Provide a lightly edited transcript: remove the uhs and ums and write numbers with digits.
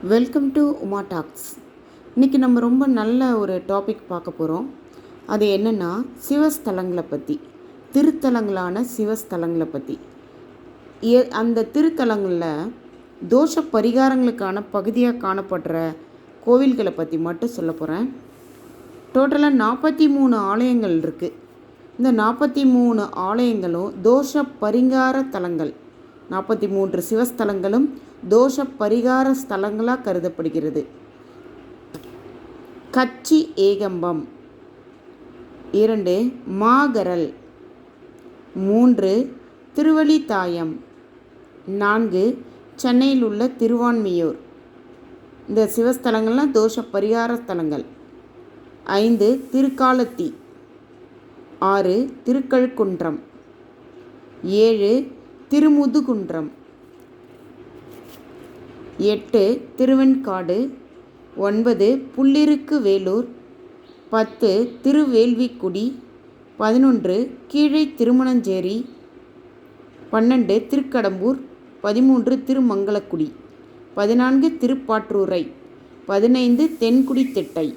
Welcome to Uma tax. இன்றைக்கி நம்ம ரொம்ப நல்ல ஒரு டாபிக் பார்க்க போகிறோம். அது என்னென்னா சிவஸ்தலங்களை பற்றி, திருத்தலங்களான சிவஸ்தலங்களை பற்றி. அந்த திருத்தலங்களில் தோஷ பரிகாரங்களுக்கான பகுதியாக காணப்படுற கோவில்களை பற்றி மட்டும் சொல்ல போகிறேன். டோட்டலாக 43 ஆலயங்கள் இருக்குது. இந்த 43 ஆலயங்களும் தோஷ பரிகார தலங்கள். 43 சிவஸ்தலங்களும் தோஷ பரிகார ஸ்தலங்களாக கருதப்படுகிறது. கச்சி ஏகம்பம், 2 மாகரல், 3 திருவழித்தாயம், 4 சென்னையில் உள்ள திருவான்மியூர். இந்த சிவஸ்தலங்கள்லாம் தோஷ பரிகார ஸ்தலங்கள். 5 திருக்காலத்தி, 6 திருக்கழுக்குன்றம், 7 திருமுதுகுன்றம், 8 திருவெண்காடு, 9 புள்ளிருக்கு வேலூர், 10 திருவேள்விக்குடி, 11 கீழை திருமணஞ்சேரி, 12 திருக்கடம்பூர், 13 திருமங்கலக்குடி, 14 திருப்பாற்றூரை, 15 தென்குடி திட்டை.